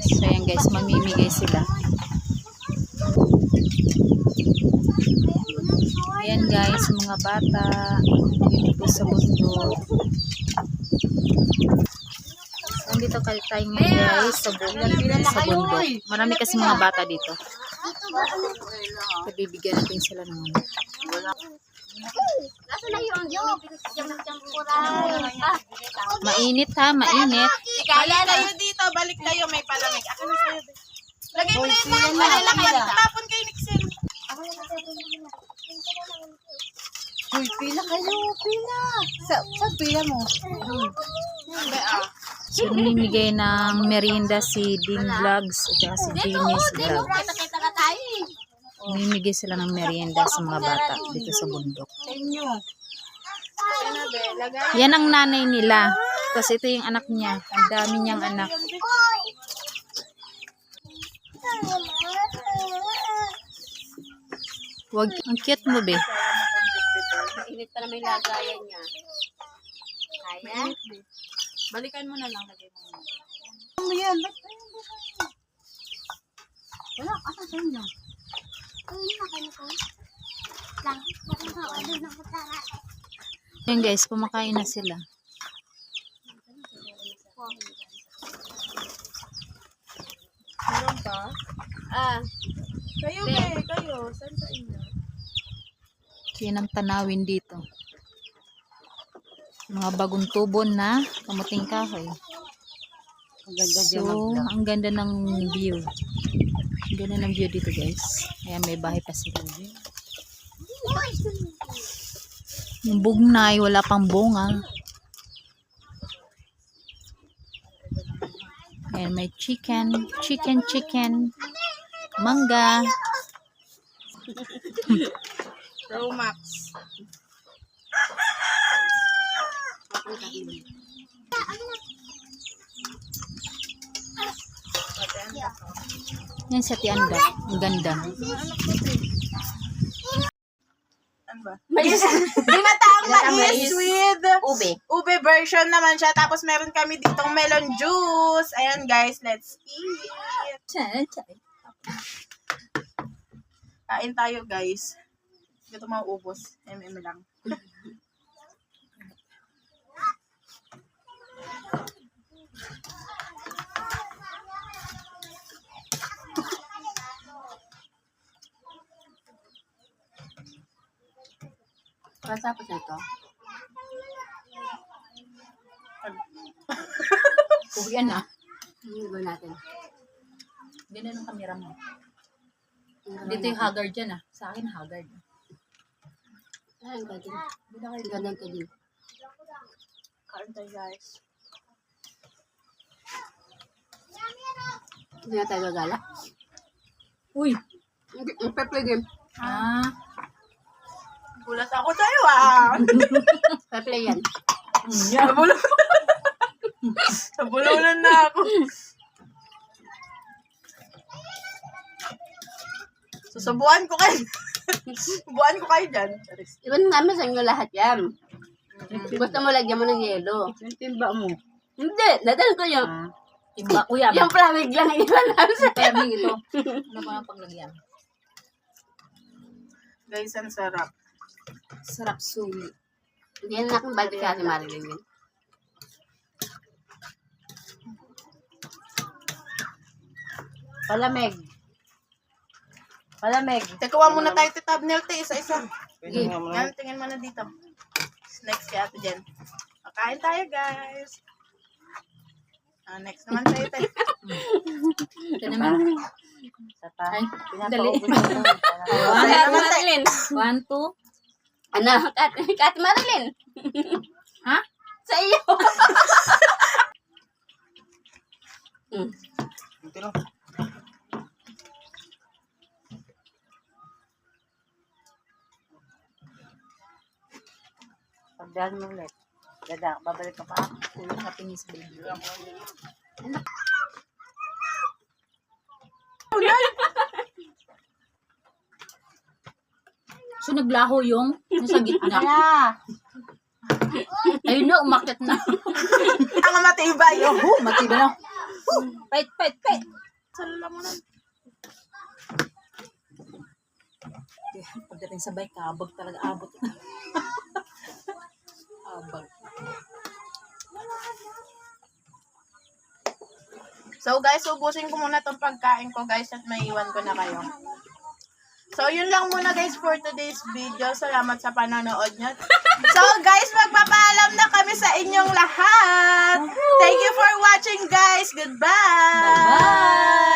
So ayan guys, mamimigay sila. Ayan guys, mga bata dito po sa bundok. Nandito tayo ngayon guys sa bundok. Marami kasi mga bata dito. Bibigyan natin sila ng ano. Mainit ha, mainit. Balik kayo dito, balik kayo, may palamig. Ako na sa'yo. Lagay mo na yung mga malalakyan. Tapon kayo, Nixel. Uy, pila kayo, pila. Sa pila mo? So, namimigay ng merienda si Dean Vlogs at saka si James Vlogs. Kita ka tayo. Namimigay sila ng merienda sa mga bata dito sa bundok. Sa inyo. Yan ang nanay nila. Tapos ito yung anak niya. Ang dami niyang anak. Wag, ang cute mo, be. Mainit pa na may lagayan niya. Kaya? Balikan mo na lang, lagay mo. Ano yan? Wala, asa sa inyo? Yan guys, kumakain na sila. Meron pa? Kayo, kayo. Saan sa inyo? Yan ang tanawin dito. Mga bagong tubon na kamuting kahoy. So, ang ganda ng view. Ang ganda ng view dito guys. Ayan, may bahay pa sila. Yung bugnay, wala pang bunga. Ayan, may chicken. Chicken. Mangga. Romax. Yan sa Tianda. Ang ganda. Ano ba? Binataang mais with ube version naman siya. Tapos meron kami ditong melon juice. Ayan guys, let's eat. Kain tayo guys. Ito mauubos. Lang. Pasapos na ito. Uwian na. Hindi ba natin? Ganun ang kamera mo. Dito yung haggard dyan ah. Sa akin haggard. Ay, ang galing. Galing ka din. Kain tayo guys. Hindi na tayo gagala. Uy! Ang pepe game. Ah. Gulat ako sa'yo ah. Pepe yan. Nabulunan na ako. Susubuan ko kayo. Subuan ko kayo dyan. Iban namin sa inyo lahat yan. Gusto mo lagyan mo ng yelo. Yung timba mo. Hindi, dadal ko yung... Timba ko yan. Yung plamig lang iban namin sa Pemig ito. Ano ba ang paglagyan? Guys, ang sarap. Sarap suli. Hindi na akong balik sa ating Marilyn yun. Palamig. Tekuha muna tayo ito thumbnail te, isa-isa. Yan, tingin mo na dito. Next kay ate Jen. Kain tayo guys. Next naman tayo te. Ito naman. Ay, dali. Marilyn. 1, 2. Ano? Kat Marilyn. Ha? Sa iyo. Pagdahan mo ulit. Babalik ka pa. Ulo sa pinis baby. So naglaho yung nasa gitna. Ayun na, umakit na. Ang matibay. Matibay na. Pait, pait, pait. Salala mo lang. Pagdating sa bike, kabag talaga. Abot. Abag. So guys, ubusin ko muna tong pagkain ko guys at maiwan ko na kayo. So yun lang muna guys for today's video. Salamat sa panonood nyo. So guys, magpapaalam na kami sa inyong lahat. Thank you for watching guys. Goodbye. Bye-bye.